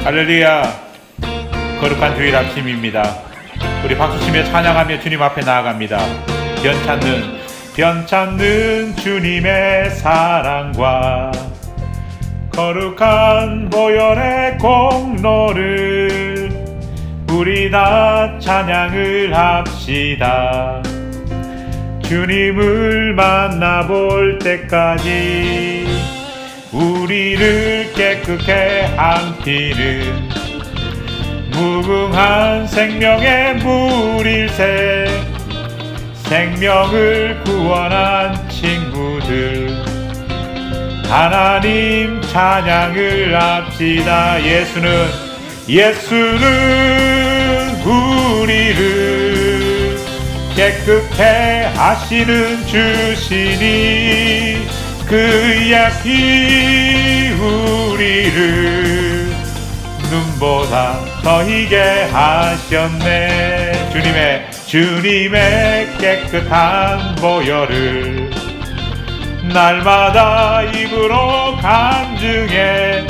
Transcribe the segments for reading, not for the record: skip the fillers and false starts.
할렐루야. 거룩한 주일 아침입니다. 우리 박수치며 찬양하며 주님 앞에 나아갑니다. 변찮는 주님의 사랑과 거룩한 보혈의 공로를 우리 다 찬양을 합시다. 주님을 만나볼 때까지 우리를 깨끗게 한 피는 무궁한 생명의 물일새. 생명을 구원한 친구들 하나님 찬양을 합시다. 예수는 우리를 깨끗해 하시는 주시니 그의 피 우리를 눈보다 더 희게 하셨네. 주님의 깨끗한 보혈을 날마다 입으로 간증해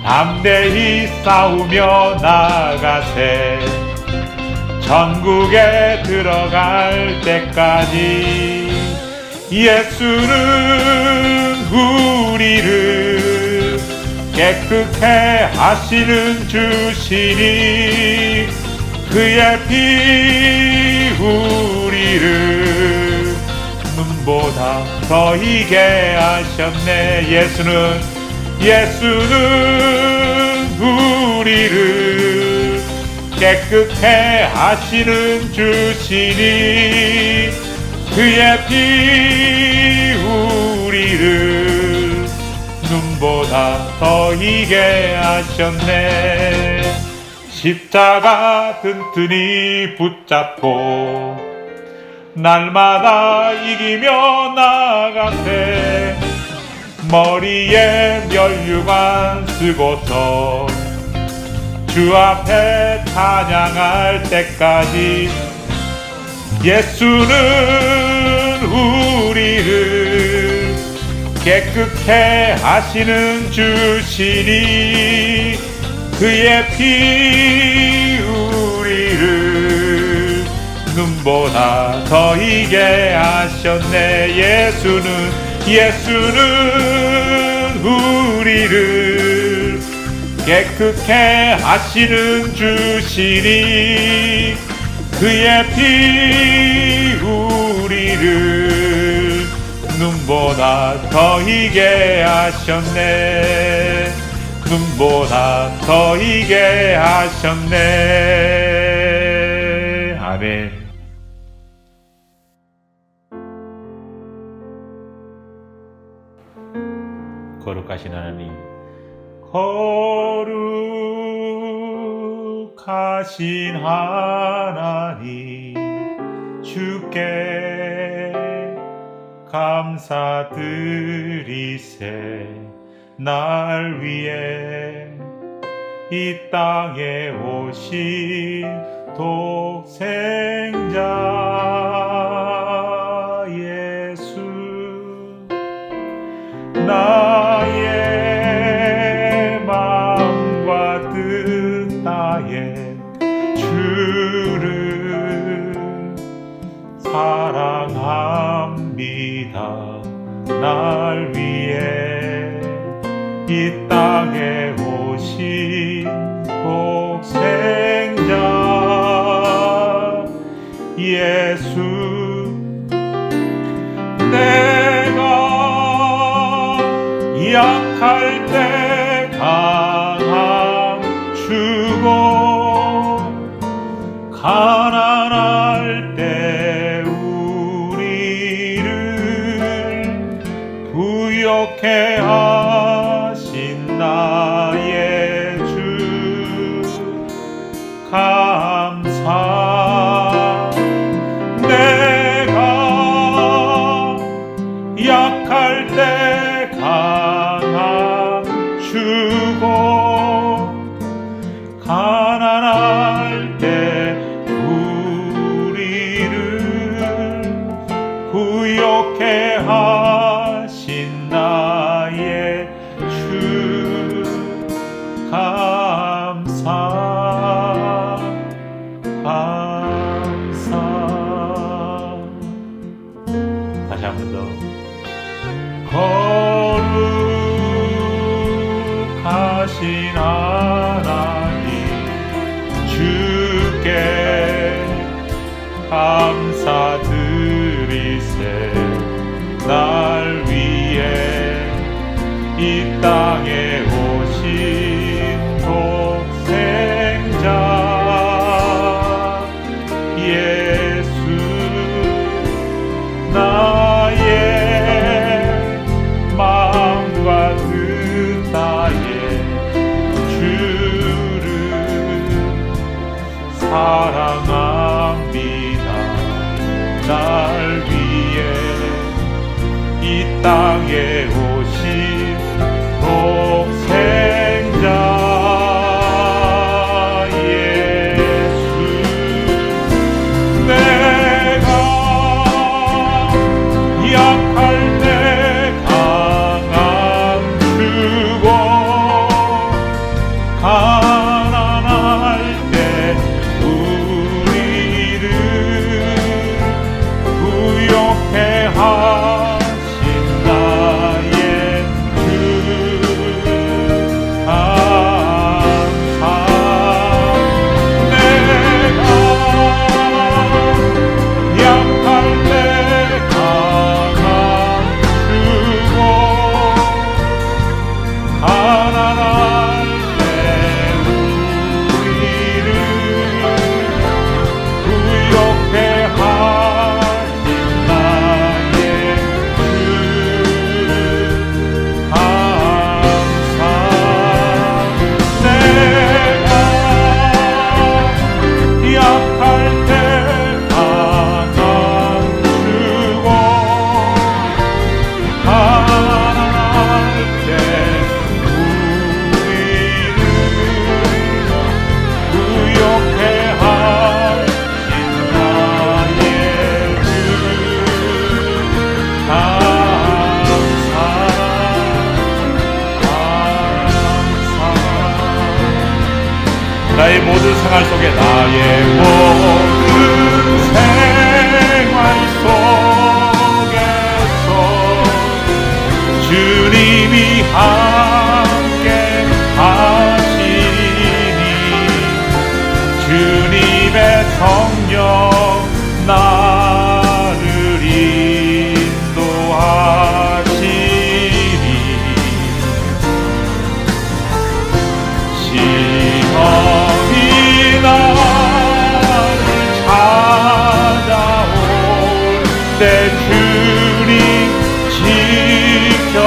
담대히 싸우며 나가세. 전국에 들어갈 때까지 예수는 우리를 깨끗해 하시는 주시니 그의 피 우리를 눈보다 더 희게 하셨네. 예수는 우리를 깨끗해 하시는 주시니 그의 피 우리를 눈보다 더 희게 하셨네. 십자가 튼튼히 붙잡고 날마다 이기며 나가세. 머리에 면류관 쓰고서 주 앞에 찬양할 때까지 예수는 우리를 깨끗해 하시는 주시니 그의 피 우리를 눈보다 더 희게 하셨네. 예수는 우리를 깨끗해 하시는 주시니 그의 피 우리를 눈보다 더 희게 하셨네. 눈보다 더 희게 하셨네. 아멘. 거룩하신 하나님, 거룩하신 하나님, 주께 감사드리세. 날 위해 이 땅에 오신 독생자 예수, 나의 마음과 뜻 다해 주를 사랑합니다. 날 위해 이 땅에 오신 독생자 예수, 내가 약할 때 강함 주고 가난할 때 우리를 부욕해 하신 나의 주 감사. 내가 약할 때 강함 주고 가난할 때 우리를 부욕해 하신 나의 주 하신 하나님 주께 감사드리세. 날 위해 이 땅에 오신 독생자 예수, 나의 마음과 뜻다에 주를 사랑합니다. 날 위해 이 땅에 오신 독생자 나의 모든 생활 속에 나의 모든 생활 속에서 주님이 함께 하시니 주님의 성령 나를 인도하시니 시험이 나를 찾아올 때 주님 지켜주시리.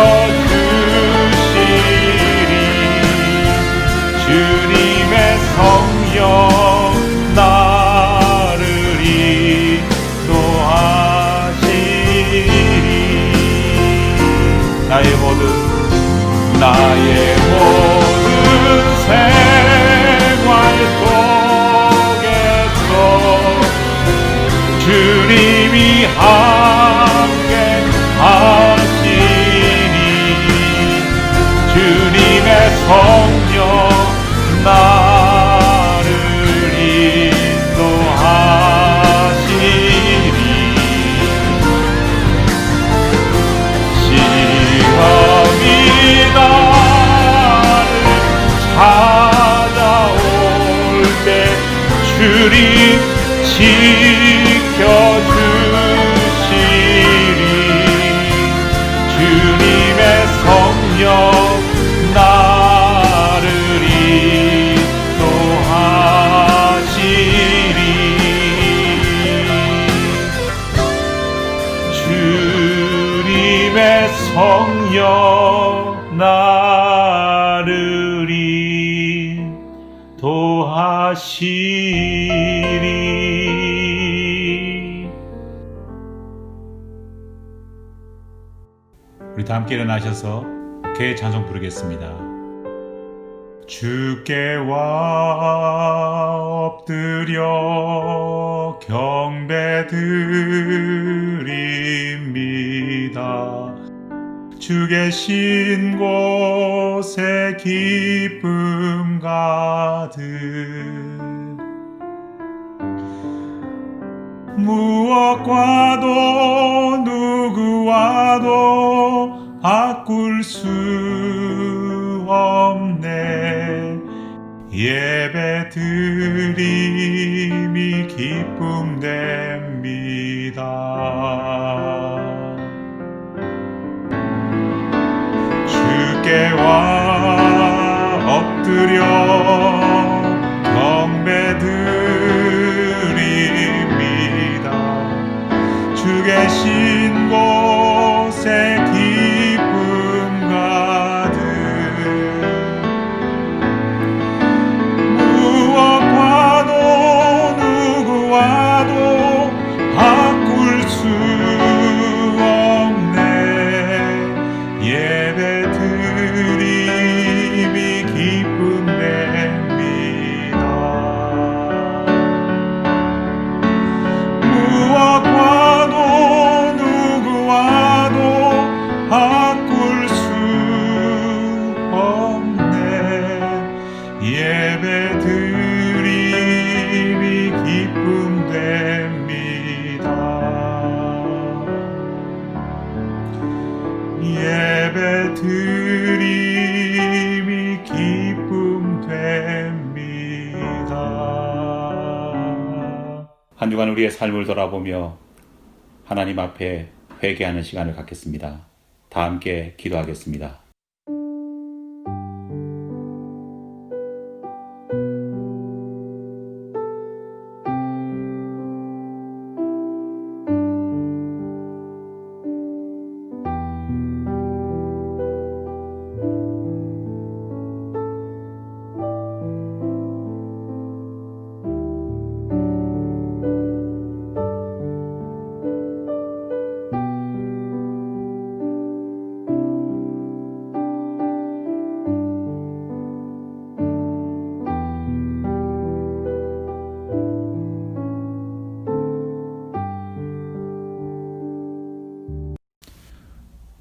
주님의 성령 나를 인도하시리. 나의 모든 생활 속에서 주님이 함께 하시니 주님의 성령 나를 인도하시니 시험이 나를 찾아올 때 주님 지켜주시리. 주님의 성령 나를 인도하시리. 주님의 성령 나를 인도하시리. 우리 다 함께 일어나셔서 교회 찬송 부르겠습니다. 주께 와 엎드려 경배드립니다. 주 계신 곳에 기쁨 가득 무엇과도 누구와도 바꿀 수 없네. 예배 드림이 기쁨 됩니다. 주께 와 엎드려 경배드립니다. 주 계신 곳에 기쁨 가득, 무엇과도 누구와도 바꿀 수 없네. 예배 드림이 기쁨 됩니다. 무엇과도 누구와도 바꿀 수 없네. 예배 드림이 기쁨 됩니다. 예배 드림이 기쁨 됩니다. 한 주간 우리의 삶을 돌아보며 하나님 앞에 회개하는 시간을 갖겠습니다. 다 함께 기도하겠습니다.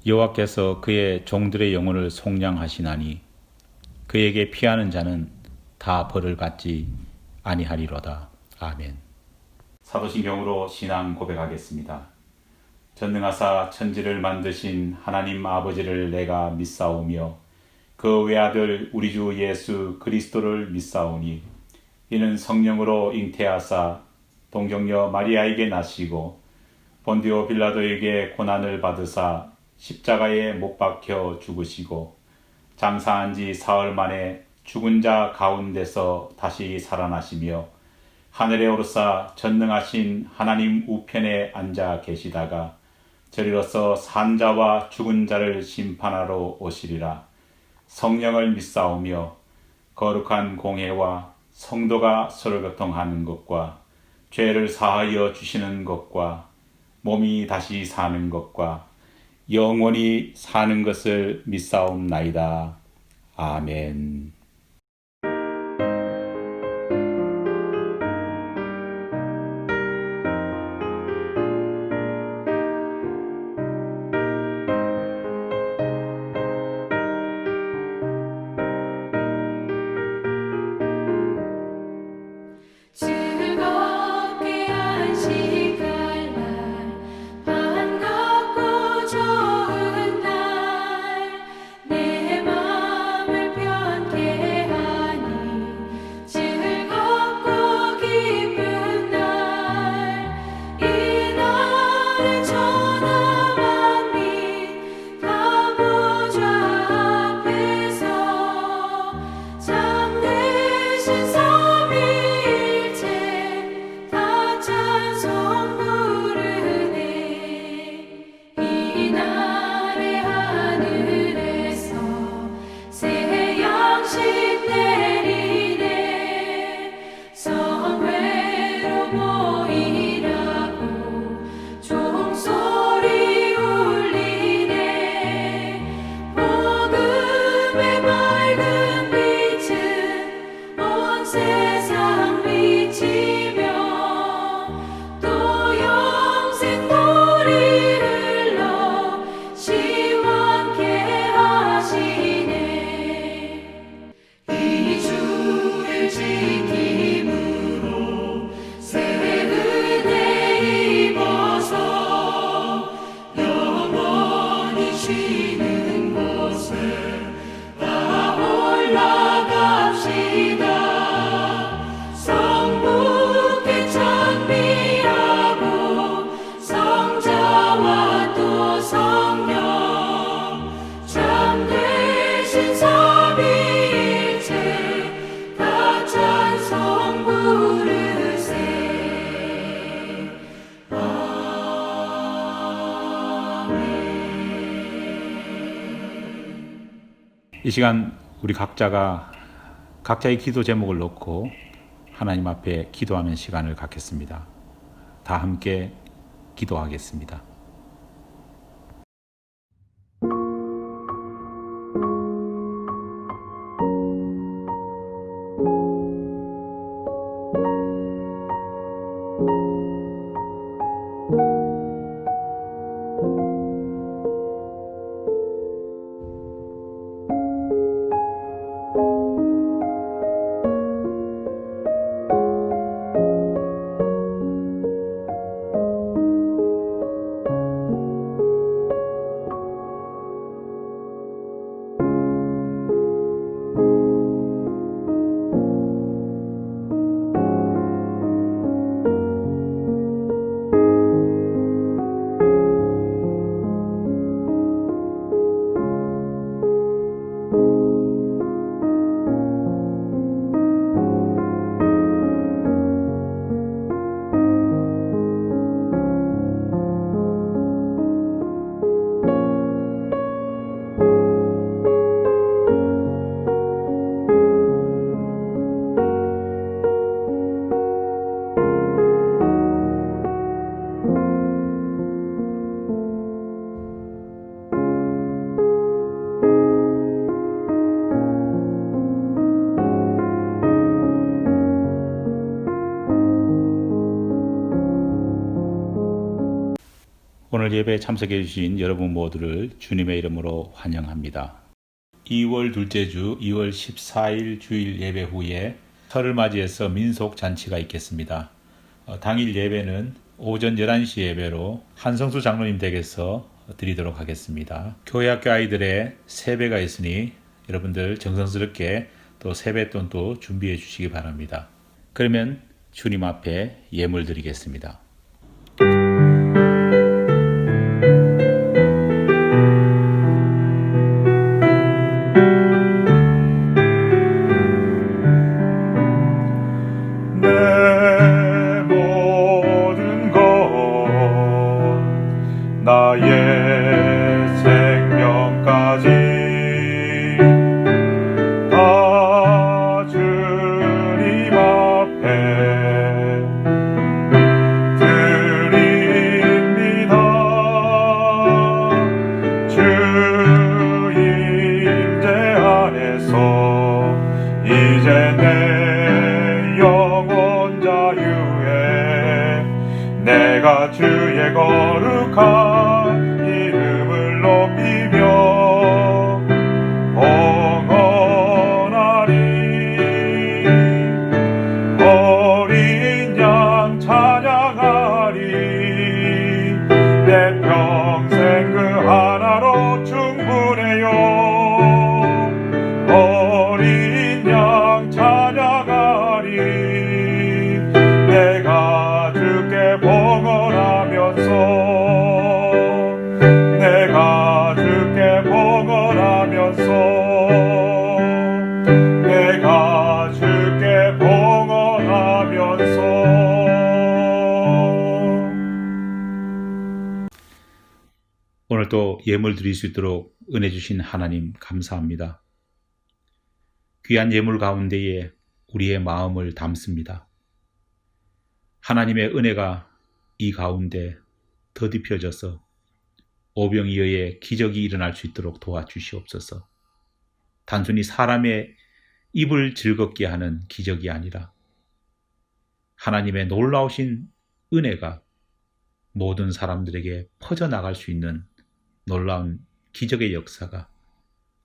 여호와께서 그의 종들의 영혼을 속량하시나니 그에게 피하는 자는 다 벌을 받지 아니하리로다. 아멘. 사도신경으로 신앙 고백하겠습니다. 전능하사 천지를 만드신 하나님 아버지를 내가 믿사오며 그 외아들 우리 주 예수 그리스도를 믿사오니 이는 성령으로 잉태하사 동정녀 마리아에게 나시고 본디오 빌라도에게 고난을 받으사 십자가에 못 박혀 죽으시고 장사한 지 사흘 만에 죽은 자 가운데서 다시 살아나시며 하늘에 오르사 전능하신 하나님 우편에 앉아 계시다가 저리로서 산 자와 죽은 자를 심판하러 오시리라. 성령을 믿사오며 거룩한 공회와 성도가 서로 교통하는 것과 죄를 사하여 주시는 것과 몸이 다시 사는 것과 영원히 사는 것을 믿사옵나이다. 아멘. 즐겁게 안식할 날 반갑고 좋은 날 내 맘을 편케 이 시간 우리 각자가 각자의 기도 제목을 놓고 하나님 앞에 기도하는 시간을 갖겠습니다. 다 함께 기도하겠습니다. 오늘 예배에 참석해 주신 여러분 모두를 주님의 이름으로 환영합니다. 2월 둘째 주 2월 14일 주일 예배 후에 설을 맞이해서 민속 잔치가 있겠습니다. 당일 예배는 오전 11시 예배로 한성수 장로님 댁에서 드리도록 하겠습니다. 교회학교 아이들의 세배가 있으니 여러분들 정성스럽게 또 세뱃돈도 준비해 주시기 바랍니다. 그러면 주님 앞에 예물 드리겠습니다. 나의 생명까지 다 주님 앞에 드립니다. 주 임재 안에서 이제 내 영혼 자유에 내가 주의 거룩한 이름을 높이며 봉헌하리. 어린 양 찬양하리. 내 평생 그 하나로 충분해요. 어린 양 찬양하리. 내가 주께 봉헌하면서 내가 주께 봉헌하면서 내가 주께 봉헌하면서. 오늘 또 예물 드릴 수 있도록 은혜 주신 하나님 감사합니다. 귀한 예물 가운데에 우리의 마음을 담습니다. 하나님의 은혜가 이 가운데 더딥혀져서 오병이어의 기적이 일어날 수 있도록 도와주시옵소서. 단순히 사람의 입을 즐겁게 하는 기적이 아니라 하나님의 놀라우신 은혜가 모든 사람들에게 퍼져나갈 수 있는 놀라운 기적의 역사가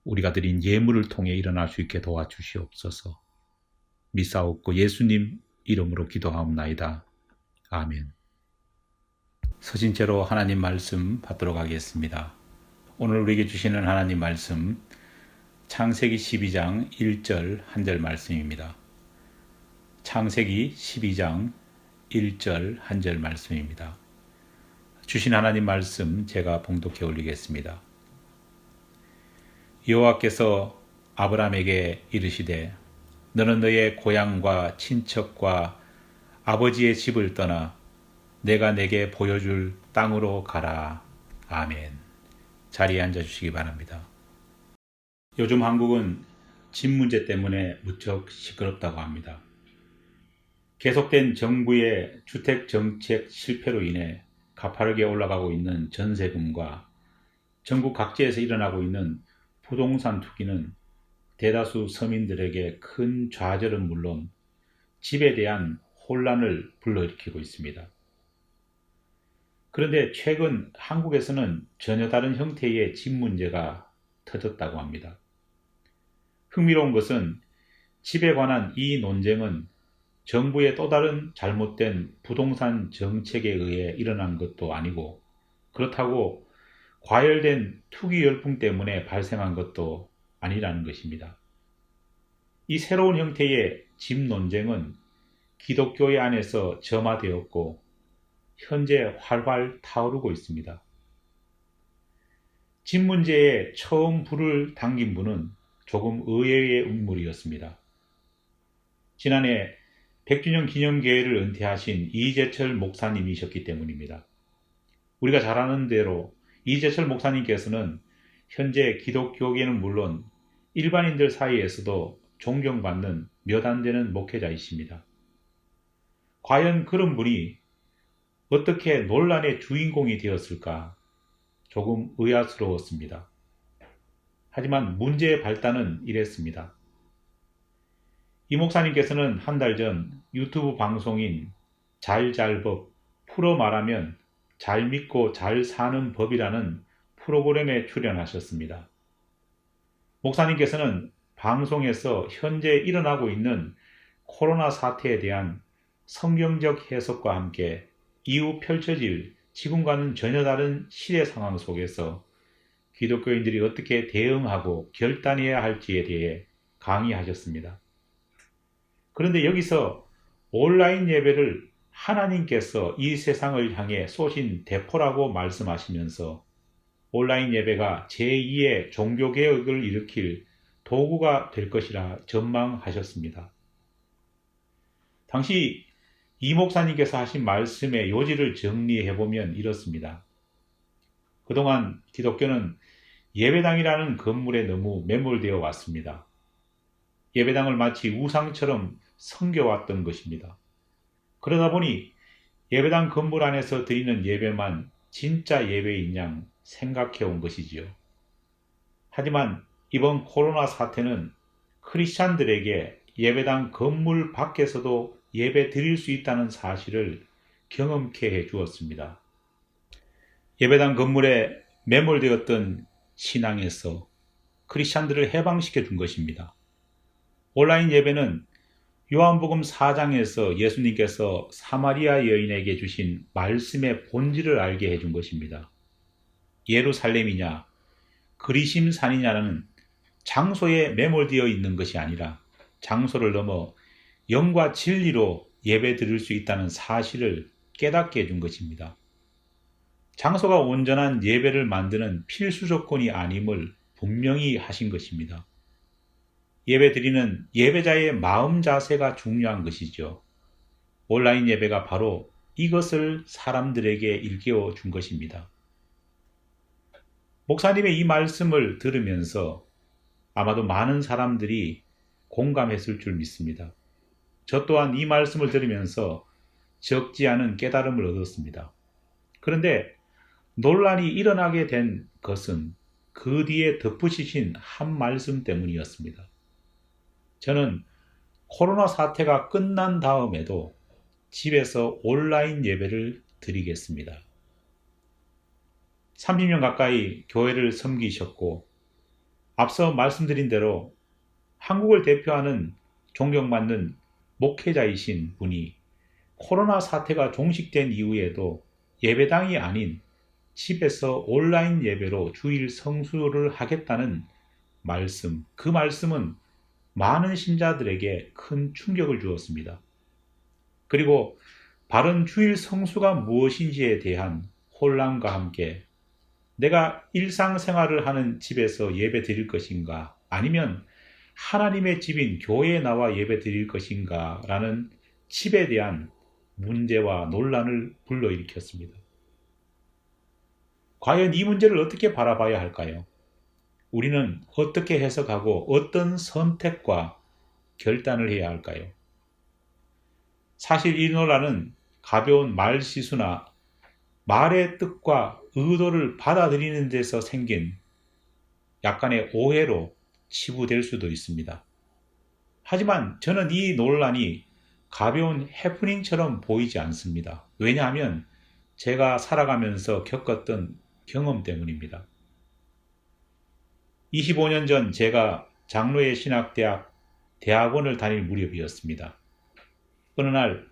우리가 드린 예물을 통해 일어날 수 있게 도와주시옵소서. 미사옵고 예수님 이름으로 기도하옵나이다. 아멘. 서신 채로 하나님 말씀 받도록 하겠습니다. 오늘 우리에게 주시는 하나님 말씀 창세기 12장 1절 한 절 말씀입니다. 창세기 12장 1절 한 절 말씀입니다. 주신 하나님 말씀 제가 봉독해 올리겠습니다. 여호와께서 아브라함에게 이르시되 너는 너의 고향과 친척과 아버지의 집을 떠나 내가 내게 보여줄 땅으로 가라. 아멘. 자리에 앉아 주시기 바랍니다. 요즘 한국은 집 문제 때문에 무척 시끄럽다고 합니다. 계속된 정부의 주택 정책 실패로 인해 가파르게 올라가고 있는 전세금과 전국 각지에서 일어나고 있는 부동산 투기는 대다수 서민들에게 큰 좌절은 물론 집에 대한 혼란을 불러일으키고 있습니다. 그런데 최근 한국에서는 전혀 다른 형태의 집 문제가 터졌다고 합니다. 흥미로운 것은 집에 관한 이 논쟁은 정부의 또 다른 잘못된 부동산 정책에 의해 일어난 것도 아니고, 그렇다고 과열된 투기 열풍 때문에 발생한 것도 아니라는 것입니다. 이 새로운 형태의 집 논쟁은 기독교회 안에서 점화되었고 현재 활활 타오르고 있습니다. 집 문제에 처음 불을 당긴 분은 조금 의외의 인물이었습니다. 지난해 100주년 기념교회를 은퇴하신 이재철 목사님이셨기 때문입니다. 우리가 잘 아는 대로 이재철 목사님께서는 현재 기독교계는 물론 일반인들 사이에서도 존경받는 몇 안 되는 목회자이십니다. 과연 그런 분이 어떻게 논란의 주인공이 되었을까 조금 의아스러웠습니다. 하지만 문제의 발단은 이랬습니다. 이 목사님께서는 한 달 전 유튜브 방송인 잘잘법, 풀어 말하면 잘 믿고 잘 사는 법이라는 프로그램에 출연하셨습니다. 목사님께서는 방송에서 현재 일어나고 있는 코로나 사태에 대한 성경적 해석과 함께 이후 펼쳐질 지금과는 전혀 다른 시대 상황 속에서 기독교인들이 어떻게 대응하고 결단해야 할지에 대해 강의하셨습니다. 그런데 여기서 온라인 예배를 하나님께서 이 세상을 향해 쏘신 대포라고 말씀하시면서 온라인 예배가 제2의 종교개혁을 일으킬 도구가 될 것이라 전망하셨습니다. 당시 이 목사님께서 하신 말씀의 요지를 정리해보면 이렇습니다. 그동안 기독교는 예배당이라는 건물에 너무 매몰되어 왔습니다. 예배당을 마치 우상처럼 섬겨왔던 것입니다. 그러다 보니 예배당 건물 안에서 드리는 예배만 진짜 예배인 양 생각해 온 것이지요. 하지만 이번 코로나 사태는 크리스찬들에게 예배당 건물 밖에서도 예배 드릴 수 있다는 사실을 경험케 해 주었습니다. 예배당 건물에 매몰되었던 신앙에서 크리스찬들을 해방시켜 준 것입니다. 온라인 예배는 요한복음 4장에서 예수님께서 사마리아 여인에게 주신 말씀의 본질을 알게 해준 것입니다. 예루살렘이냐 그리심산이냐는 장소에 매몰되어 있는 것이 아니라 장소를 넘어 영과 진리로 예배 드릴 수 있다는 사실을 깨닫게 해준 것입니다. 장소가 온전한 예배를 만드는 필수 조건이 아님을 분명히 하신 것입니다. 예배 드리는 예배자의 마음 자세가 중요한 것이죠. 온라인 예배가 바로 이것을 사람들에게 일깨워 준 것입니다. 목사님의 이 말씀을 들으면서 아마도 많은 사람들이 공감했을 줄 믿습니다. 저 또한 이 말씀을 들으면서 적지 않은 깨달음을 얻었습니다. 그런데 논란이 일어나게 된 것은 그 뒤에 덧붙이신 한 말씀 때문이었습니다. 저는 코로나 사태가 끝난 다음에도 집에서 온라인 예배를 드리겠습니다. 30년 가까이 교회를 섬기셨고 앞서 말씀드린 대로 한국을 대표하는 존경받는 목회자이신 분이 코로나 사태가 종식된 이후에도 예배당이 아닌 집에서 온라인 예배로 주일 성수를 하겠다는 말씀, 그 말씀은 많은 신자들에게 큰 충격을 주었습니다. 그리고 바른 주일 성수가 무엇인지에 대한 혼란과 함께 내가 일상생활을 하는 집에서 예배 드릴 것인가 아니면 하나님의 집인 교회에 나와 예배 드릴 것인가 라는 집에 대한 문제와 논란을 불러일으켰습니다. 과연 이 문제를 어떻게 바라봐야 할까요? 우리는 어떻게 해석하고 어떤 선택과 결단을 해야 할까요? 사실 이 논란은 가벼운 말실수나 말의 뜻과 의도를 받아들이는 데서 생긴 약간의 오해로 치부될 수도 있습니다. 하지만 저는 이 논란이 가벼운 해프닝처럼 보이지 않습니다. 왜냐하면 제가 살아가면서 겪었던 경험 때문입니다. 25년 전 제가 장로의 신학대학 대학원을 다닐 무렵이었습니다. 어느 날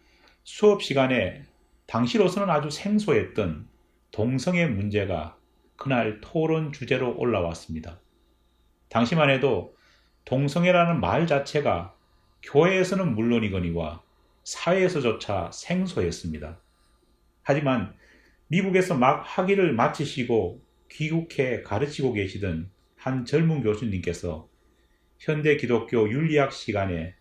수업 시간에 당시로서는 아주 생소했던 동성애 문제가 그날 토론 주제로 올라왔습니다. 당시만 해도 동성애라는 말 자체가 교회에서는 물론이거니와 사회에서조차 생소했습니다. 하지만 미국에서 막 학위를 마치시고 귀국해 가르치고 계시던 한 젊은 교수님께서 현대 기독교 윤리학 시간에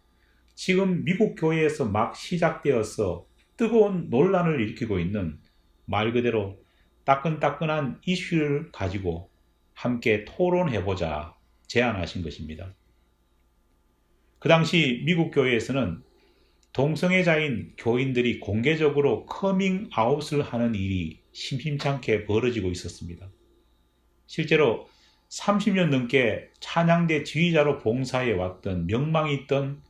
지금 미국 교회에서 막 시작되어서 뜨거운 논란을 일으키고 있는 말 그대로 따끈따끈한 이슈를 가지고 함께 토론해보자 제안하신 것입니다. 그 당시 미국 교회에서는 동성애자인 교인들이 공개적으로 커밍아웃을 하는 일이 심심찮게 벌어지고 있었습니다. 실제로 30년 넘게 찬양대 지휘자로 봉사해 왔던 명망이 있던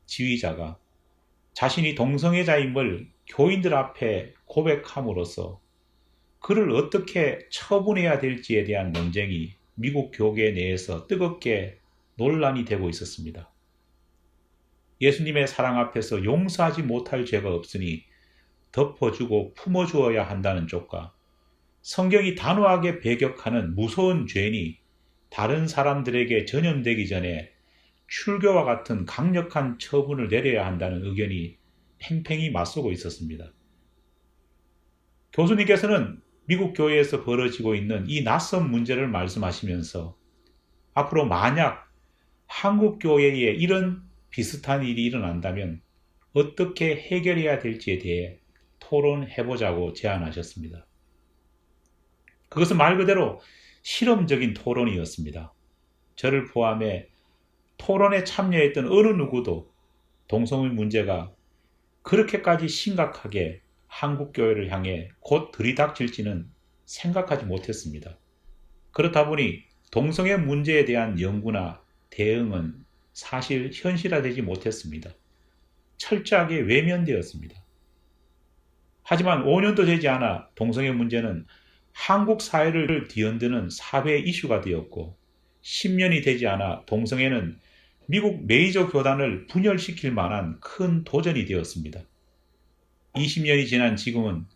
지휘자가 자신이 동성애자임을 교인들 앞에 고백함으로써 그를 어떻게 처분해야 될지에 대한 논쟁이 미국 교계 내에서 뜨겁게 논란이 되고 있었습니다. 예수님의 사랑 앞에서 용서하지 못할 죄가 없으니 덮어주고 품어주어야 한다는 쪽과 성경이 단호하게 배격하는 무서운 죄니 다른 사람들에게 전염되기 전에 출교와 같은 강력한 처분을 내려야 한다는 의견이 팽팽히 맞서고 있었습니다. 교수님께서는 미국 교회에서 벌어지고 있는 이 낯선 문제를 말씀하시면서 앞으로 만약 한국 교회에 이런 비슷한 일이 일어난다면 어떻게 해결해야 될지에 대해 토론해보자고 제안하셨습니다. 그것은 말 그대로 실험적인 토론이었습니다. 저를 포함해 토론에 참여했던 어느 누구도 동성애 문제가 그렇게까지 심각하게 한국 교회를 향해 곧 들이닥칠지는 생각하지 못했습니다. 그렇다 보니 동성애 문제에 대한 연구나 대응은 사실 현실화되지 못했습니다. 철저하게 외면되었습니다. 하지만 5년도 되지 않아 동성애 문제는 한국 사회를 뒤흔드는 사회 이슈가 되었고 10년이 되지 않아 동성애는 미국 메이저 교단을 분열시킬 만한 큰 도전이 되었습니다. 20년이 지난 지금은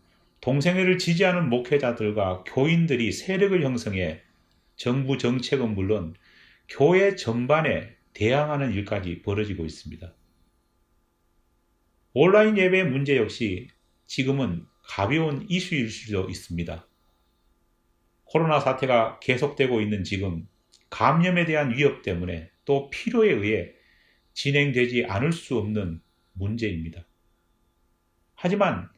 동성애를 지지하는 목회자들과 교인들이 세력을 형성해 정부 정책은 물론 교회 전반에 대항하는 일까지 벌어지고 있습니다. 온라인 예배 문제 역시 지금은 가벼운 이슈일 수도 있습니다. 코로나 사태가 계속되고 있는 지금 감염에 대한 위협 때문에 또 필요에 의해 진행되지 않을 수 없는 문제입니다. 하지만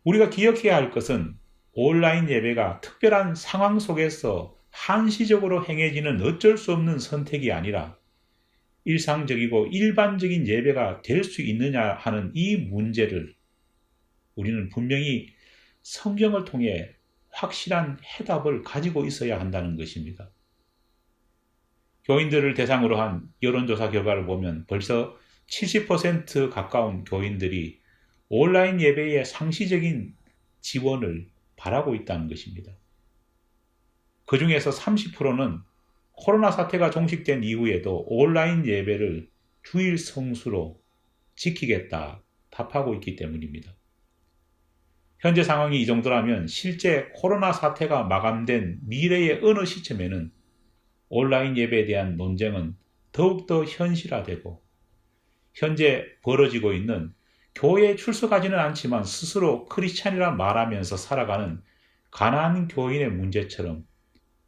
우리가 기억해야 할 것은 온라인 예배가 특별한 상황 속에서 한시적으로 행해지는 어쩔 수 없는 선택이 아니라 일상적이고 일반적인 예배가 될 수 있느냐 하는 이 문제를 우리는 분명히 성경을 통해 확실한 해답을 가지고 있어야 한다는 것입니다. 교인들을 대상으로 한 여론조사 결과를 보면 벌써 70% 가까운 교인들이 온라인 예배의 상시적인 지원을 바라고 있다는 것입니다. 그 중에서 30%는 코로나 사태가 종식된 이후에도 온라인 예배를 주일 성수로 지키겠다 답하고 있기 때문입니다. 현재 상황이 이 정도라면 실제 코로나 사태가 마감된 미래의 어느 시점에는 온라인 예배에 대한 논쟁은 더욱더 현실화되고 현재 벌어지고 있는 교회에 출석하지는 않지만 스스로 크리스찬이라 말하면서 살아가는 가난한 교인의 문제처럼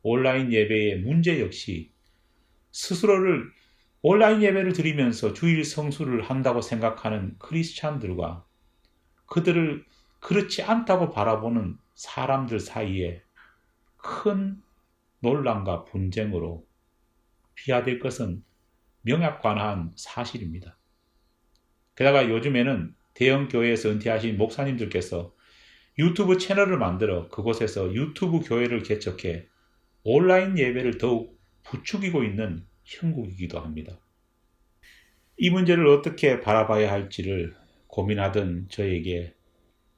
온라인 예배의 문제 역시 스스로를 온라인 예배를 드리면서 주일 성수를 한다고 생각하는 크리스찬들과 그들을 그렇지 않다고 바라보는 사람들 사이에 큰 논란과 분쟁으로 피해야 될 것은 명약관한 사실입니다. 게다가 요즘에는 대형 교회에서 은퇴하신 목사님들께서 유튜브 채널을 만들어 그곳에서 유튜브 교회를 개척해 온라인 예배를 더욱 부추기고 있는 형국이기도 합니다. 이 문제를 어떻게 바라봐야 할지를 고민하던 저에게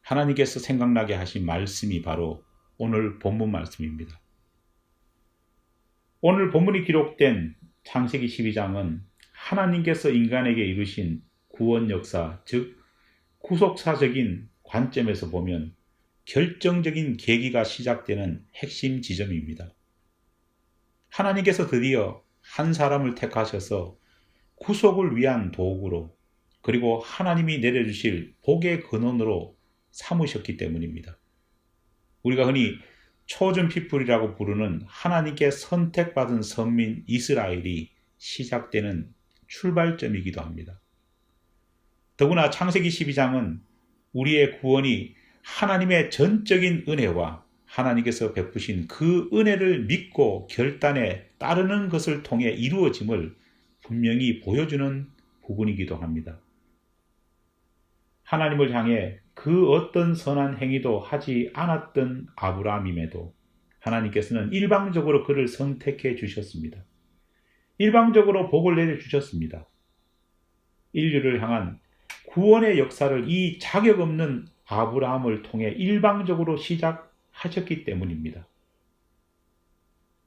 하나님께서 생각나게 하신 말씀이 바로 오늘 본문 말씀입니다. 오늘 본문이 기록된 창세기 12장은 하나님께서 인간에게 이루신 구원 역사, 즉 구속사적인 관점에서 보면 결정적인 계기가 시작되는 핵심 지점입니다. 하나님께서 드디어 한 사람을 택하셔서 구속을 위한 도구로, 그리고 하나님이 내려주실 복의 근원으로 삼으셨기 때문입니다. 우리가 흔히 초준 피플이라고 부르는 하나님께 선택받은 선민 이스라엘이 시작되는 출발점이기도 합니다. 더구나 창세기 12장은 우리의 구원이 하나님의 전적인 은혜와 하나님께서 베푸신 그 은혜를 믿고 결단에 따르는 것을 통해 이루어짐을 분명히 보여주는 부분이기도 합니다. 하나님을 향해 그 어떤 선한 행위도 하지 않았던 아브라함임에도 하나님께서는 일방적으로 그를 선택해 주셨습니다. 일방적으로 복을 내려주셨습니다. 인류를 향한 구원의 역사를 이 자격 없는 아브라함을 통해 일방적으로 시작하셨기 때문입니다.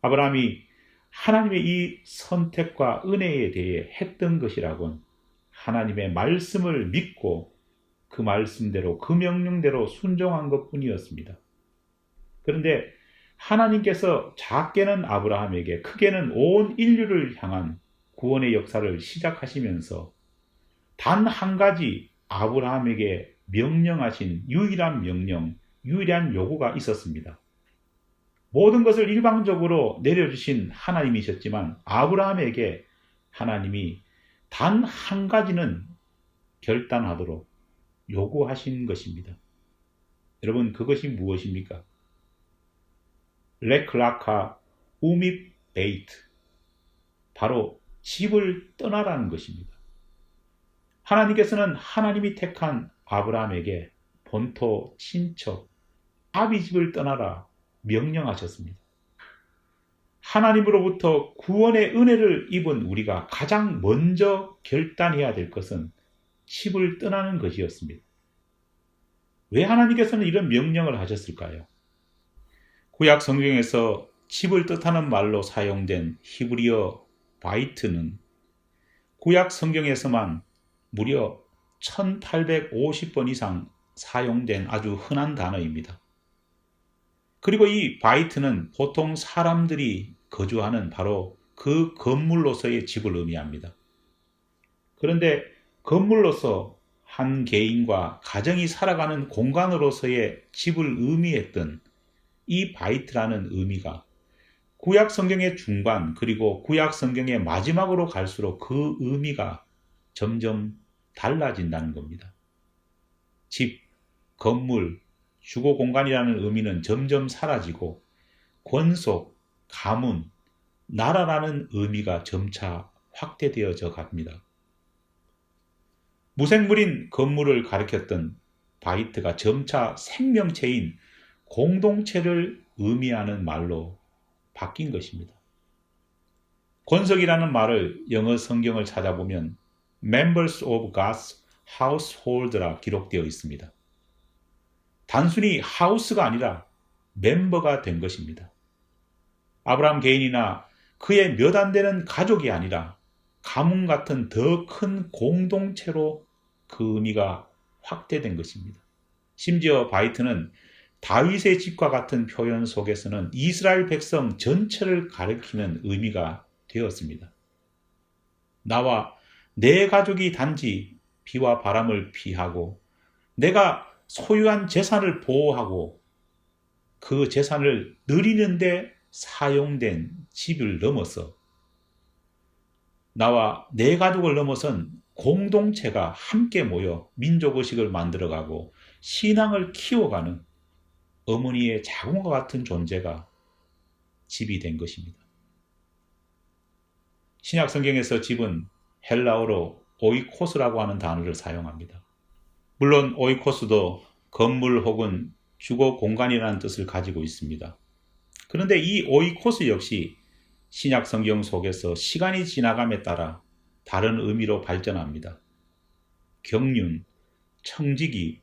아브라함이 하나님의 이 선택과 은혜에 대해 했던 것이라곤 하나님의 말씀을 믿고 그 말씀대로, 그 명령대로 순종한 것뿐이었습니다. 그런데 하나님께서 작게는 아브라함에게, 크게는 온 인류를 향한 구원의 역사를 시작하시면서 단 한 가지 아브라함에게 명령하신 유일한 명령, 유일한 요구가 있었습니다. 모든 것을 일방적으로 내려주신 하나님이셨지만 아브라함에게 하나님이 단 한 가지는 결단하도록 요구하신 것입니다. 여러분, 그것이 무엇입니까? 레클라카 우밋 베이트, 바로 집을 떠나라는 것입니다. 하나님께서는 하나님이 택한 아브라함에게 본토, 친척, 아비 집을 떠나라 명령하셨습니다. 하나님으로부터 구원의 은혜를 입은 우리가 가장 먼저 결단해야 될 것은 집을 떠나는 것이었습니다. 왜 하나님께서는 이런 명령을 하셨을까요? 구약 성경에서 집을 뜻하는 말로 사용된 히브리어 바이트는 구약 성경에서만 무려 1850번 이상 사용된 아주 흔한 단어입니다. 그리고 이 바이트는 보통 사람들이 거주하는 바로 그 건물로서의 집을 의미합니다. 그런데 건물로서 한 개인과 가정이 살아가는 공간으로서의 집을 의미했던 이 바이트라는 의미가 구약 성경의 중반, 그리고 구약 성경의 마지막으로 갈수록 그 의미가 점점 달라진다는 겁니다. 집, 건물, 주거 공간이라는 의미는 점점 사라지고 권속, 가문, 나라라는 의미가 점차 확대되어져 갑니다. 무생물인 건물을 가리켰던 바이트가 점차 생명체인 공동체를 의미하는 말로 바뀐 것입니다. 권석이라는 말을 영어 성경을 찾아보면 Members of God's Household라 기록되어 있습니다. 단순히 하우스가 아니라 멤버가 된 것입니다. 아브라함 개인이나 그의 몇 안 되는 가족이 아니라 가문 같은 더 큰 공동체로 그 의미가 확대된 것입니다. 심지어 바이트는 다윗의 집과 같은 표현 속에서는 이스라엘 백성 전체를 가리키는 의미가 되었습니다. 나와 내 가족이 단지 비와 바람을 피하고 내가 소유한 재산을 보호하고 그 재산을 누리는데 사용된 집을 넘어서 나와 내 가족을 넘어선 공동체가 함께 모여 민족의식을 만들어가고 신앙을 키워가는 어머니의 자궁과 같은 존재가 집이 된 것입니다. 신약 성경에서 집은 헬라어로 오이코스라고 하는 단어를 사용합니다. 물론 오이코스도 건물 혹은 주거 공간이라는 뜻을 가지고 있습니다. 그런데 이 오이코스 역시 신약 성경 속에서 시간이 지나감에 따라 다른 의미로 발전합니다. 경륜, 청지기,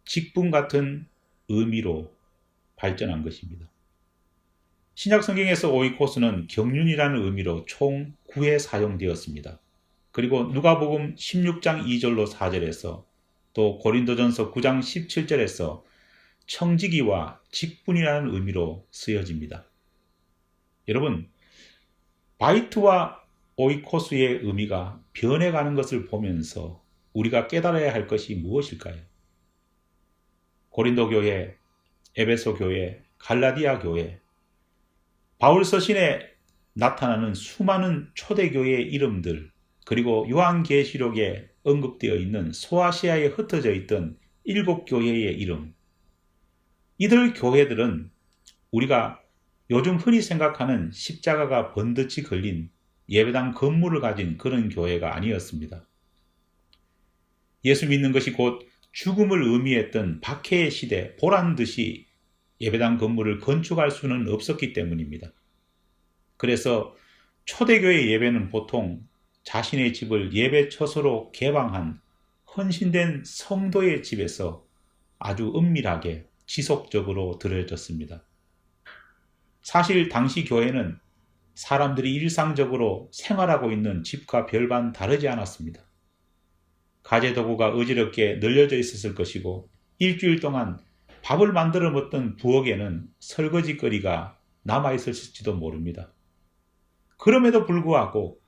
직분 같은 의미로 발전한 것입니다. 신약 성경에서 오이코스는 경륜이라는 의미로 총 9회 사용되었습니다. 그리고 누가복음 16장 2절로 4절에서 또 고린도전서 9장 17절에서 청지기와 직분이라는 의미로 쓰여집니다. 여러분, 바이트와 오이코스의 의미가 변해가는 것을 보면서 우리가 깨달아야 할 것이 무엇일까요? 고린도 교회, 에베소 교회, 갈라디아 교회, 바울 서신에 나타나는 수많은 초대교회의 이름들, 그리고 요한계시록에 언급되어 있는 소아시아에 흩어져 있던 7교회의 이름, 이들 교회들은 우리가 요즘 흔히 생각하는 십자가가 번듯이 걸린 예배당 건물을 가진 그런 교회가 아니었습니다. 예수 믿는 것이 곧 죽음을 의미했던 박해의 시대 보란듯이 예배당 건물을 건축할 수는 없었기 때문입니다. 그래서 초대교회 예배는 보통 자신의 집을 예배 처소로 개방한 헌신된 성도의 집에서 아주 은밀하게 지속적으로 드려졌습니다. 사실 당시 교회는 사람들이 일상적으로 생활하고 있는 집과 별반 다르지 않았습니다. 가재도구가 어지럽게 널려져 있었을 것이고 일주일 동안 밥을 만들어 먹던 부엌에는 설거지거리가 남아있었을지도 모릅니다. 그럼에도 불구하고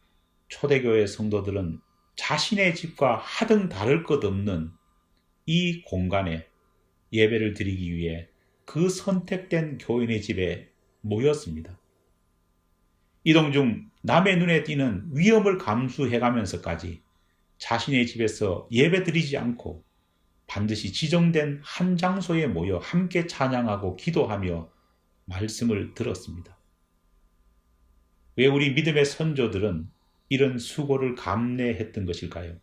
초대교회 성도들은 자신의 집과 하등 다를 것 없는 이 공간에 예배를 드리기 위해 그 선택된 교인의 집에 모였습니다. 이동 중 남의 눈에 띄는 위험을 감수해가면서까지 자신의 집에서 예배 드리지 않고 반드시 지정된 한 장소에 모여 함께 찬양하고 기도하며 말씀을 들었습니다. 왜 우리 믿음의 선조들은 이런 수고를 감내했던 것일까요?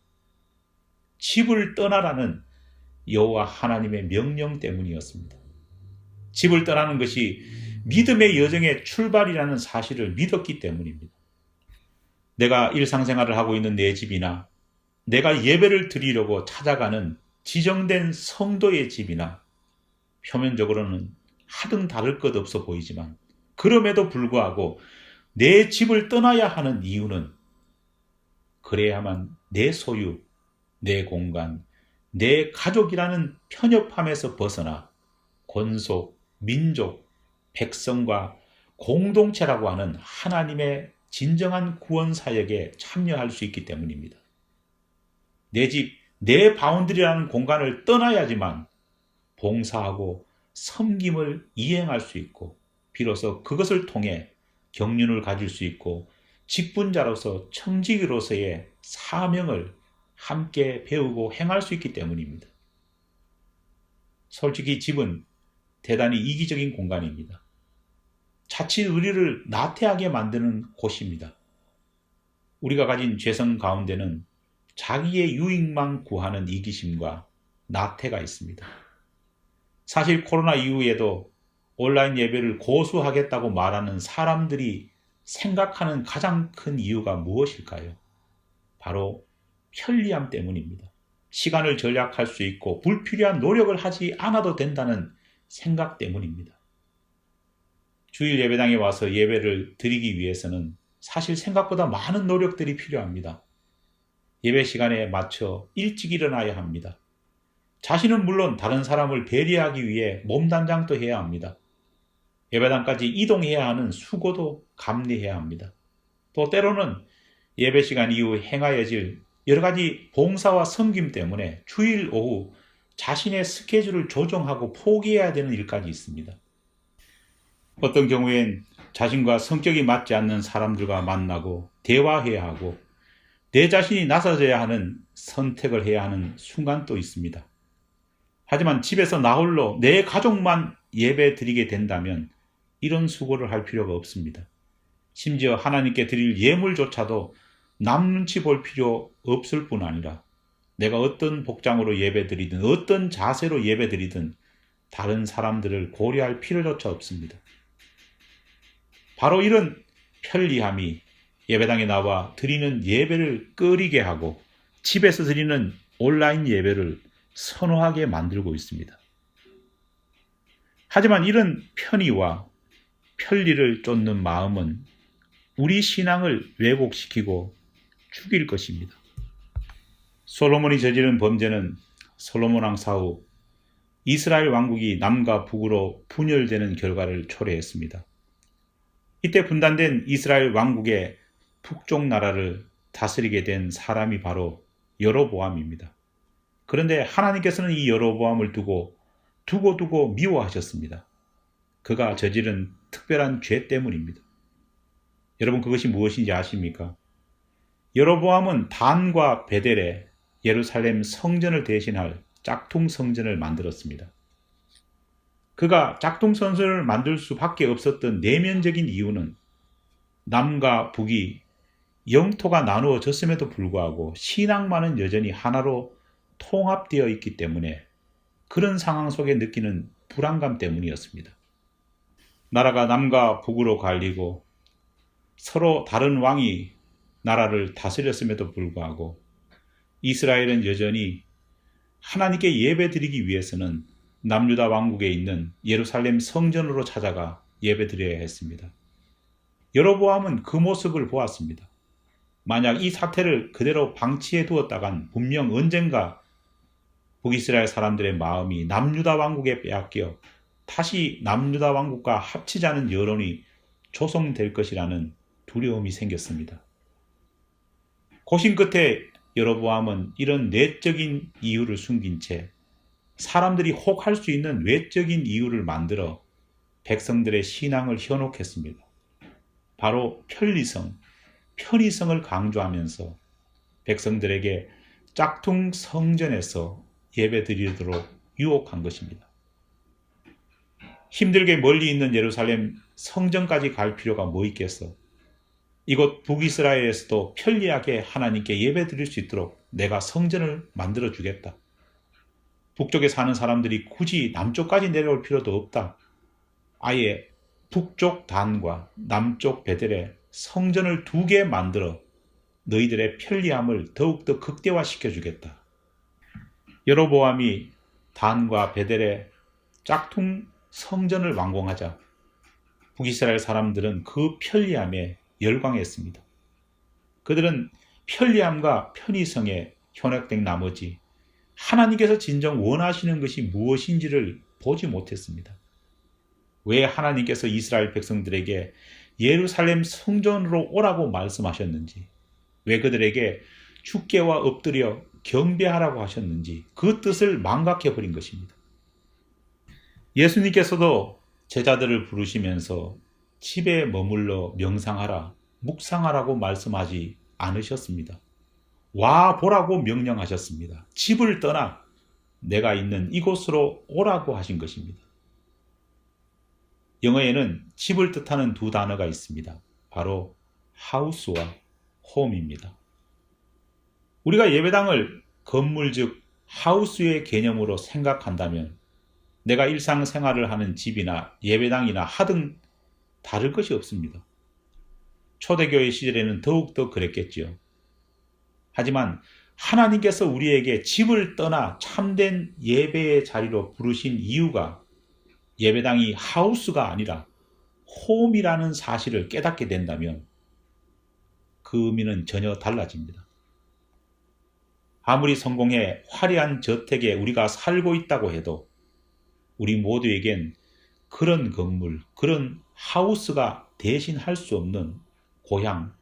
집을 떠나라는 여호와 하나님의 명령 때문이었습니다. 집을 떠나는 것이 믿음의 여정의 출발이라는 사실을 믿었기 때문입니다. 내가 일상생활을 하고 있는 내 집이나 내가 예배를 드리려고 찾아가는 지정된 성도의 집이나 표면적으로는 하등 다를 것 없어 보이지만 그럼에도 불구하고 내 집을 떠나야 하는 이유는 그래야만 내 소유, 내 공간, 내 가족이라는 편협함에서 벗어나 권속, 민족, 백성과 공동체라고 하는 하나님의 진정한 구원 사역에 참여할 수 있기 때문입니다. 내 집, 내 바운드리라는 공간을 떠나야지만 봉사하고 섬김을 이행할 수 있고 비로소 그것을 통해 경륜을 가질 수 있고 직분자로서 청지기로서의 사명을 함께 배우고 행할 수 있기 때문입니다. 솔직히 집은 대단히 이기적인 공간입니다. 자칫 우리를 나태하게 만드는 곳입니다. 우리가 가진 죄성 가운데는 자기의 유익만 구하는 이기심과 나태가 있습니다. 사실 코로나 이후에도 온라인 예배를 고수하겠다고 말하는 사람들이 생각하는 가장 큰 이유가 무엇일까요? 바로 편리함 때문입니다. 시간을 절약할 수 있고 불필요한 노력을 하지 않아도 된다는 생각 때문입니다. 주일 예배당에 와서 예배를 드리기 위해서는 사실 생각보다 많은 노력들이 필요합니다. 예배 시간에 맞춰 일찍 일어나야 합니다. 자신은 물론 다른 사람을 배려하기 위해 몸단장도 해야 합니다. 예배당까지 이동해야 하는 수고도 감내해야 합니다. 또 때로는 예배 시간 이후 행하여질 여러 가지 봉사와 섬김 때문에 주일 오후 자신의 스케줄을 조정하고 포기해야 되는 일까지 있습니다. 어떤 경우엔 자신과 성격이 맞지 않는 사람들과 만나고 대화해야 하고 내 자신이 나서져야 하는 선택을 해야 하는 순간도 있습니다. 하지만 집에서 나홀로 내 가족만 예배 드리게 된다면 이런 수고를 할 필요가 없습니다. 심지어 하나님께 드릴 예물조차도 남 눈치 볼 필요 없을 뿐 아니라 내가 어떤 복장으로 예배드리든 어떤 자세로 예배드리든 다른 사람들을 고려할 필요조차 없습니다. 바로 이런 편리함이 예배당에 나와 드리는 예배를 꺼리게 하고 집에서 드리는 온라인 예배를 선호하게 만들고 있습니다. 하지만 이런 편의와 편리를 쫓는 마음은 우리 신앙을 왜곡시키고 죽일 것입니다. 솔로몬이 저지른 범죄는 솔로몬 왕 사후 이스라엘 왕국이 남과 북으로 분열되는 결과를 초래했습니다. 이때 분단된 이스라엘 왕국의 북쪽 나라를 다스리게 된 사람이 바로 여로보암입니다. 그런데 하나님께서는 이 여로보암을 두고 미워하셨습니다. 그가 저지른 특별한 죄 때문입니다. 여러분, 그것이 무엇인지 아십니까? 여로보암은 단과 베델에 예루살렘 성전을 대신할 짝퉁 성전을 만들었습니다. 그가 짝퉁 성전을 만들 수밖에 없었던 내면적인 이유는 남과 북이 영토가 나누어졌음에도 불구하고 신앙만은 여전히 하나로 통합되어 있기 때문에 그런 상황 속에 느끼는 불안감 때문이었습니다. 나라가 남과 북으로 갈리고 서로 다른 왕이 나라를 다스렸음에도 불구하고 이스라엘은 여전히 하나님께 예배드리기 위해서는 남유다 왕국에 있는 예루살렘 성전으로 찾아가 예배드려야 했습니다. 여로보암은 그 모습을 보았습니다. 만약 이 사태를 그대로 방치해 두었다간 분명 언젠가 북이스라엘 사람들의 마음이 남유다 왕국에 빼앗겨 다시 남유다 왕국과 합치자는 여론이 조성될 것이라는 두려움이 생겼습니다. 고심 끝에 여로보암은 이런 내적인 이유를 숨긴 채 사람들이 혹할 수 있는 외적인 이유를 만들어 백성들의 신앙을 현혹했습니다. 바로 편의성을 강조하면서 백성들에게 짝퉁 성전에서 예배드리도록 유혹한 것입니다. 힘들게 멀리 있는 예루살렘 성전까지 갈 필요가 뭐 있겠어? 이곳 북이스라엘에서도 편리하게 하나님께 예배드릴 수 있도록 내가 성전을 만들어 주겠다. 북쪽에 사는 사람들이 굳이 남쪽까지 내려올 필요도 없다. 아예 북쪽 단과 남쪽 베델에 성전을 2개 만들어 너희들의 편리함을 더욱더 극대화시켜 주겠다. 여로보암이 단과 베델에 짝퉁 성전을 완공하자 북이스라엘 사람들은 그 편리함에 열광했습니다. 그들은 편리함과 편의성에 현혹된 나머지 하나님께서 진정 원하시는 것이 무엇인지를 보지 못했습니다. 왜 하나님께서 이스라엘 백성들에게 예루살렘 성전으로 오라고 말씀하셨는지, 왜 그들에게 주께와 엎드려 경배하라고 하셨는지 그 뜻을 망각해버린 것입니다. 예수님께서도 제자들을 부르시면서 집에 머물러 명상하라, 묵상하라고 말씀하지 않으셨습니다. 와 보라고 명령하셨습니다. 집을 떠나 내가 있는 이곳으로 오라고 하신 것입니다. 영어에는 집을 뜻하는 2 단어가 있습니다. 바로 house와 home입니다. 우리가 예배당을 건물 즉 하우스의 개념으로 생각한다면 내가 일상생활을 하는 집이나 예배당이나 하등 다를 것이 없습니다. 초대교회 시절에는 더욱더 그랬겠지요. 하지만 하나님께서 우리에게 집을 떠나 참된 예배의 자리로 부르신 이유가 예배당이 하우스가 아니라 홈이라는 사실을 깨닫게 된다면 그 의미는 전혀 달라집니다. 아무리 성공해 화려한 저택에 우리가 살고 있다고 해도 우리 모두에겐 그런 건물, 그런 하우스가 대신할 수 없는 고향,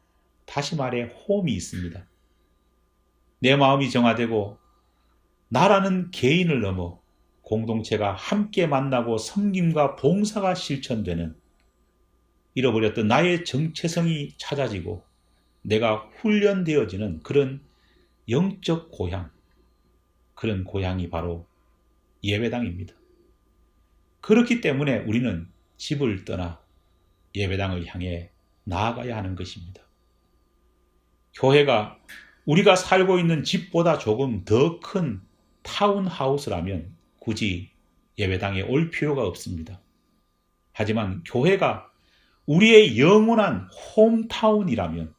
다시 말해 홈이 있습니다. 내 마음이 정화되고 나라는 개인을 넘어 공동체가 함께 만나고 섬김과 봉사가 실천되는 잃어버렸던 나의 정체성이 찾아지고 내가 훈련되어지는 그런 영적 고향, 그런 고향이 바로 예배당입니다. 그렇기 때문에 우리는 집을 떠나 예배당을 향해 나아가야 하는 것입니다. 교회가 우리가 살고 있는 집보다 조금 더 큰 타운하우스라면 굳이 예배당에 올 필요가 없습니다. 하지만 교회가 우리의 영원한 홈타운이라면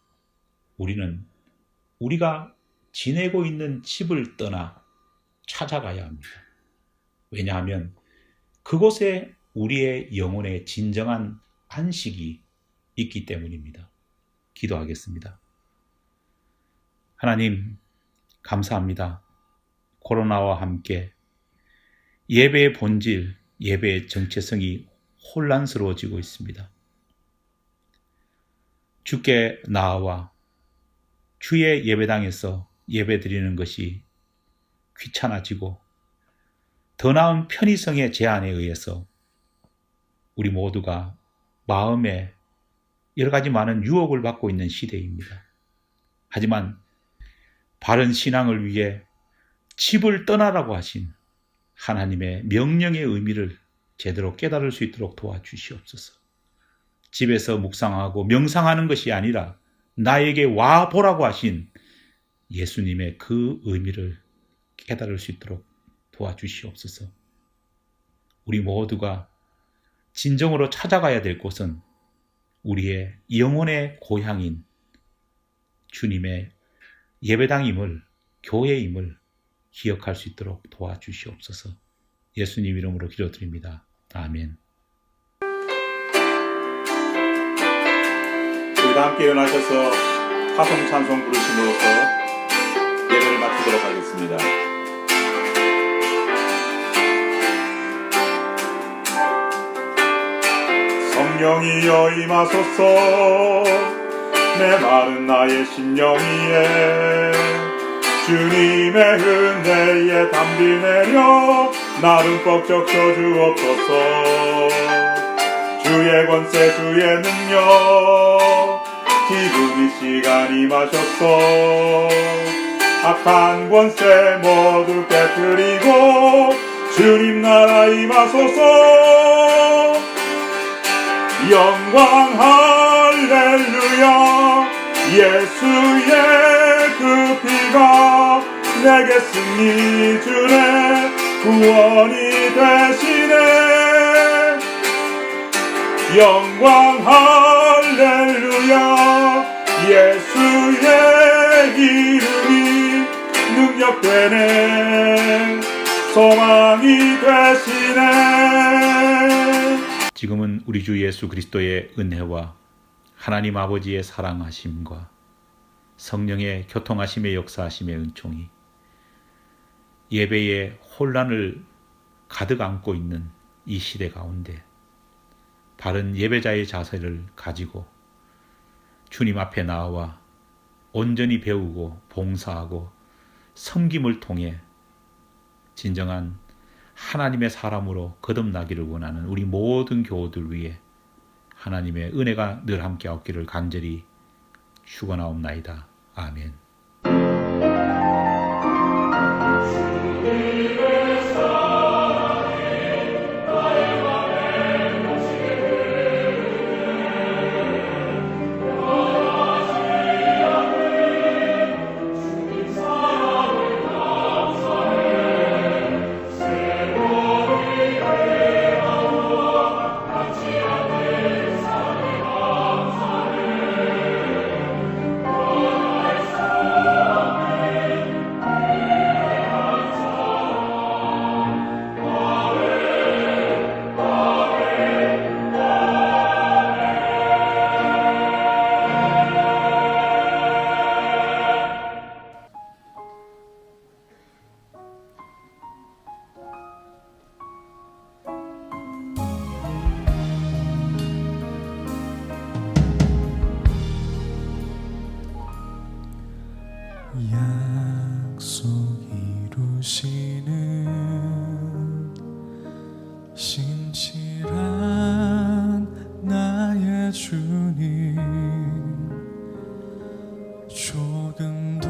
우리는 우리가 지내고 있는 집을 떠나 찾아가야 합니다. 왜냐하면 그곳에 우리의 영혼의 진정한 안식이 있기 때문입니다. 기도하겠습니다. 하나님, 감사합니다. 코로나와 함께 예배의 본질, 예배의 정체성이 혼란스러워지고 있습니다. 주께 나아와 주의 예배당에서 예배드리는 것이 귀찮아지고 더 나은 편의성의 제한에 의해서 우리 모두가 마음에 여러 가지 많은 유혹을 받고 있는 시대입니다. 하지만 바른 신앙을 위해 집을 떠나라고 하신 하나님의 명령의 의미를 제대로 깨달을 수 있도록 도와주시옵소서. 집에서 묵상하고 명상하는 것이 아니라 나에게 와 보라고 하신 예수님의 그 의미를 깨달을 수 있도록 도와주시옵소서. 우리 모두가 진정으로 찾아가야 될 곳은 우리의 영혼의 고향인 주님의 예배당임을, 교회임을 기억할 수 있도록 도와주시옵소서. 예수님 이름으로 기도드립니다. 아멘. 우리 다 함께 일어나셔서 화성 찬송 부르심으로써 예배를 마치도록 하겠습니다. 성령이여 임하소서. 메마른 나의 심령 위에 주님의 은혜에 담비 내려 나를 뻑적 쳐주옵소서. 주의 권세 주의 능력 지금 이 시간 임하셨소. 악한 권세 모두 깨뜨리고 주님 나라 임하소서. 영광 할렐루야. 예수의 그 피가 내게 승리 주네. 구원이 되시네. 영광 할렐루야. 예수의 이름이 능력되네. 소망이 되시네. 지금은 우리 주 예수 그리스도의 은혜와 하나님 아버지의 사랑하심과 성령의 교통하심의 역사하심의 은총이 예배의 혼란을 가득 안고 있는 이 시대 가운데 바른 예배자의 자세를 가지고 주님 앞에 나와 온전히 배우고 봉사하고 섬김을 통해 진정한 하나님의 사람으로 거듭나기를 원하는 우리 모든 교우들 위해 하나님의 은혜가 늘 함께 없기를 간절히 축원하옵나이다. 아멘. 약속 이루시는 신실한 나의 주님, 조금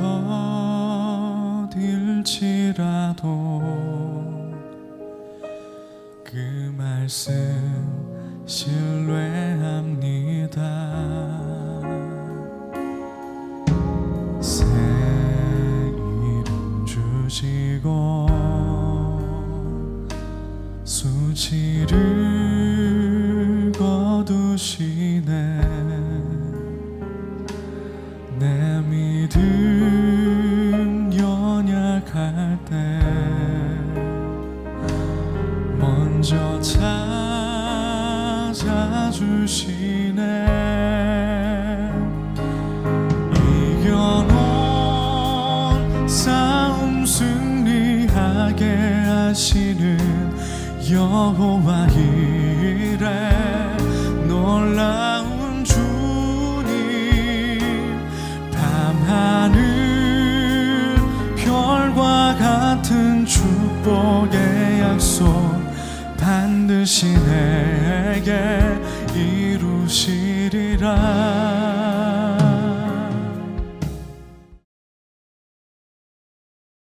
더딜지라도 그 말씀 신뢰합니다. 지고 수치를 거두시네. 내 믿음 연약할 때 먼저 찾아주시네. 이겨놓은 싸움 승리하게 하시는 여호와 이래. 놀라운 주님, 밤하늘 별과 같은 축복의 약속 반드시 내게 이루시리라.